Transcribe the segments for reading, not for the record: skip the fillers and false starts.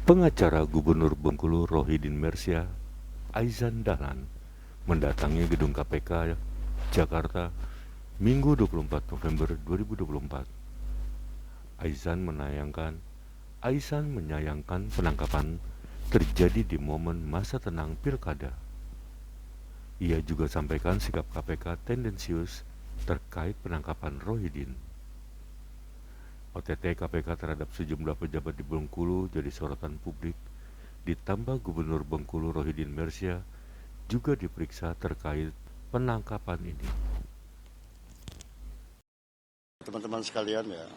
Pengacara Gubernur Bengkulu Rohidin Mersia, Aizan Dahlan, mendatangi gedung KPK Jakarta Minggu 24 November 2024. Aizan menyayangkan penangkapan terjadi di momen masa tenang pilkada. Ia juga sampaikan sikap KPK tendensius terkait penangkapan Rohidin. OTT KPK terhadap sejumlah pejabat di Bengkulu jadi sorotan publik, ditambah Gubernur Bengkulu Rohidin Mersia juga diperiksa terkait penangkapan ini. Teman-teman sekalian ya,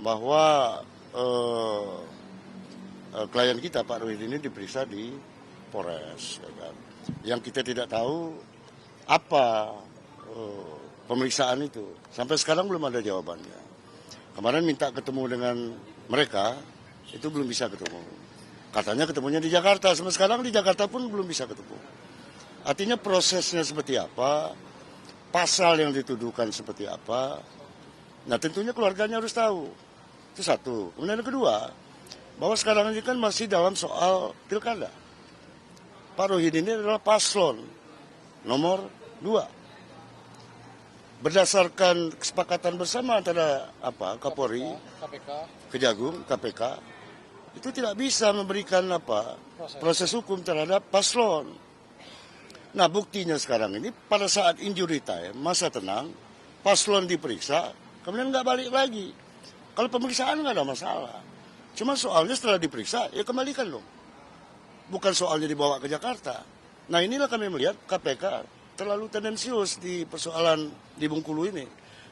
bahwa klien kita Pak Rohidin ini diperiksa di Polres, ya kan? Yang kita tidak tahu apa pemeriksaan itu. Sampai sekarang belum ada jawabannya. Kemarin minta ketemu dengan mereka, itu belum bisa ketemu. Katanya ketemunya di Jakarta, sampai sekarang di Jakarta pun belum bisa ketemu. Artinya prosesnya seperti apa, pasal yang dituduhkan seperti apa, nah tentunya keluarganya harus tahu. Itu satu. Kemudian yang kedua, bahwa sekarang ini kan masih dalam soal pilkada. Pak Rohidin ini adalah paslon nomor 2. Berdasarkan kesepakatan bersama antara Kapolri, Kejagung, KPK, itu tidak bisa memberikan proses hukum terhadap paslon. Nah buktinya sekarang ini pada saat injury time, masa tenang, paslon diperiksa, kemudian nggak balik lagi. Kalau pemeriksaan nggak ada masalah. Cuma soalnya setelah diperiksa, ya kembalikan dong. Bukan soalnya dibawa ke Jakarta. Nah inilah kami melihat KPK terlalu tendensius di persoalan di Bengkulu ini.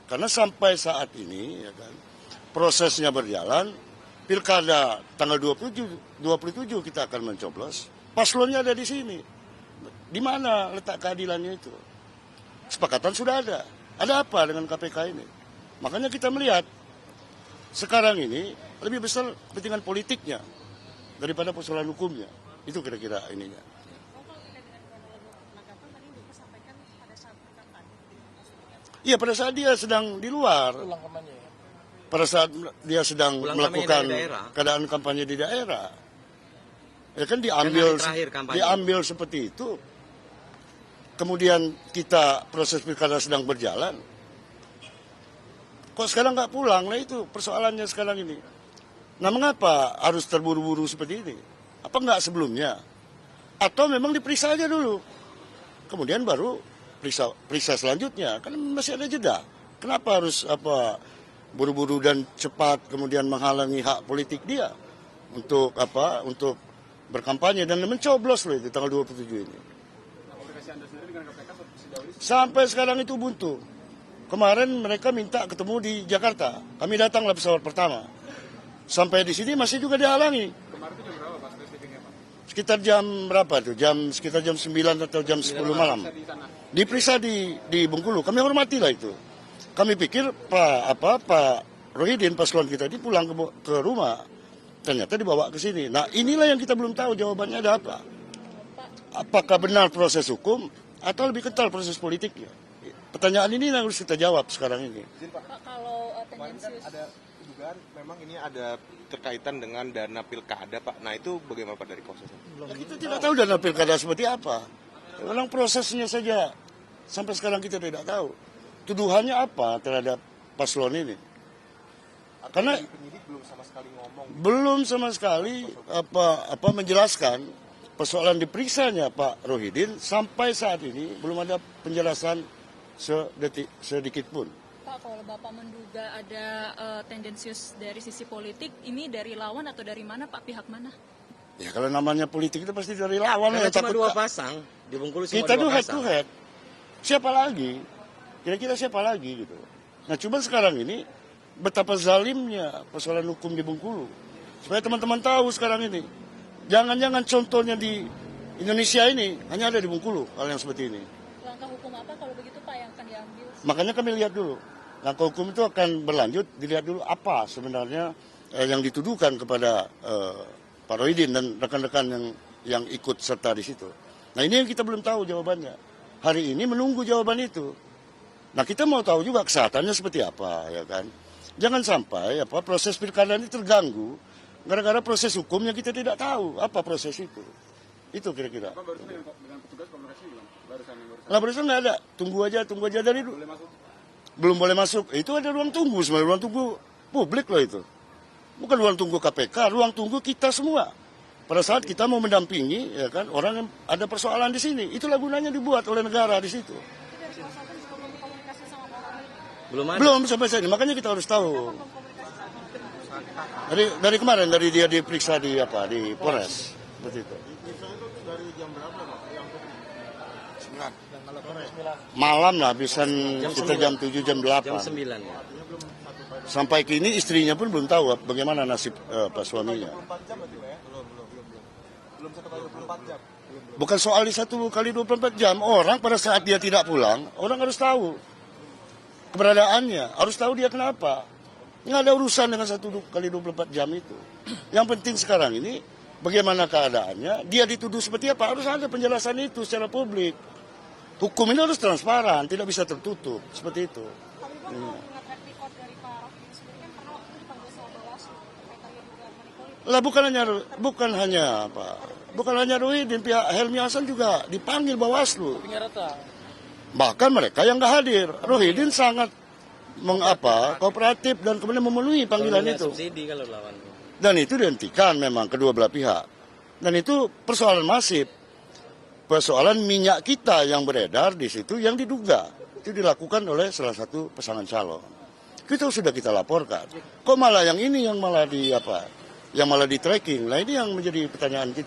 Karena sampai saat ini, ya kan, prosesnya berjalan, pilkada tanggal 27 kita akan mencoblos, paslonnya ada di sini. Di mana letak keadilannya itu? Kesepakatan sudah ada. Ada apa dengan KPK ini? Makanya kita melihat sekarang ini lebih besar kepentingan politiknya daripada persoalan hukumnya. Itu kira-kira ininya. Iya, pada saat dia sedang di luar. Pada saat dia sedang melakukan keadaan kampanye di daerah. Ya kan diambil seperti itu. Kemudian kita proses pilkada sedang berjalan. Kok sekarang nggak pulang? Nah itu persoalannya sekarang ini. Nah mengapa harus terburu-buru seperti ini? Apa nggak sebelumnya? Atau memang diperiksa aja dulu. Kemudian baru periksa selanjutnya. Kan masih ada jeda. Kenapa harus buru-buru dan cepat kemudian menghalangi hak politik dia untuk untuk berkampanye dan mencoblos loh itu tanggal 27 ini. Sampai sekarang itu buntu. Kemarin mereka minta ketemu di Jakarta. Kami datanglah pesawat pertama. Sampai di sini masih juga dihalangi. Kemarin itu jam berapa Pak spesifiknya Pak? Sekitar jam berapa tuh? Sekitar jam 9 atau jam 10 malam. Diperiksa di Bengkulu. Kami hormatilah itu. Kami pikir Pak Rohidin paslon kita ini pulang ke rumah. Ternyata dibawa ke sini. Nah inilah yang kita belum tahu jawabannya ada apa. Apakah benar proses hukum atau lebih kental proses politiknya? Pertanyaan ini yang harus kita jawab sekarang ini. Pak, kalau tendensius ada dugaan memang ini ada terkaitan dengan dana pilkada Pak. Nah itu bagaimana Pak dari prosesnya? Kita tidak tahu dana pilkada seperti apa. Memang prosesnya saja sampai sekarang kita tidak tahu. Tuduhannya apa terhadap paslon ini? Karena penyidik belum sama sekali ngomong. Belum sama sekali menjelaskan persoalan diperiksanya Pak Rohidin sampai saat ini belum ada penjelasan sedikit pun. Pak, kalau Bapak menduga ada tendensius dari sisi politik, ini dari lawan atau dari mana Pak? Pihak mana? Ya kalau namanya politik itu pasti dari lawan. Karena cuma dua pasang, di Bengkulu cuma kita dua head pasang. to head. Siapa lagi? Kira-kira siapa lagi gitu. Nah cuma sekarang ini betapa zalimnya persoalan hukum di Bengkulu. Supaya teman-teman tahu sekarang ini. Jangan-jangan contohnya di Indonesia ini hanya ada di Bengkulu hal yang seperti ini. Langkah hukum apa kalau begitu Pak yang akan diambil? Makanya kami lihat dulu. Langkah hukum itu akan berlanjut, dilihat dulu apa sebenarnya yang dituduhkan kepada Pak Rohidin dan rekan-rekan yang ikut serta di situ. Nah ini yang kita belum tahu jawabannya. Hari ini menunggu jawaban itu. Nah kita mau tahu juga kesehatannya seperti apa, ya kan? Jangan sampai proses pilkada ini terganggu Gara-gara proses hukumnya kita tidak tahu apa proses itu. Itu kira-kira. Lah barusan nggak ada. Tunggu aja dari dulu. Belum boleh masuk. Itu ada ruang tunggu sebenarnya, ruang tunggu publik loh itu. Bukan ruang tunggu KPK, ruang tunggu kita semua. Pada saat kita mau mendampingi, ya kan, orang yang ada persoalan di sini, itulah gunanya dibuat oleh negara di situ. Belum ada. Belum sampai saat ini, makanya kita harus tahu. Dari kemarin, dari dia diperiksa di Polres, seperti itu. Malam lah, habisan kita jam 7, jam 8. Jam 9 ya. Sampai kini istrinya pun belum tahu bagaimana nasib suaminya. Bukan soal di 1 kali 24 jam. Orang pada saat dia tidak pulang, orang harus tahu keberadaannya. Harus tahu dia kenapa. Nggak ada urusan dengan 1 kali 24 jam itu. Yang penting sekarang ini, bagaimana keadaannya, dia dituduh seperti apa. Harus ada penjelasan itu secara publik. Hukum ini harus transparan, tidak bisa tertutup. Seperti itu. Lah bukan hanya Rohidin, pihak Helmi Hasan juga dipanggil Bawaslu. Bahkan mereka yang nggak hadir. Rohidin sangat kooperatif dan kemudian memenuhi panggilan itu. Subsidi kalau lawan. Dan itu dihentikan memang kedua belah pihak. Dan itu persoalan masif. Persoalan minyak kita yang beredar di situ yang diduga itu dilakukan oleh salah satu pasangan calon. Itu sudah kita laporkan. Kok malah yang ini yang malah di tracking. Nah ini yang menjadi pertanyaan kita.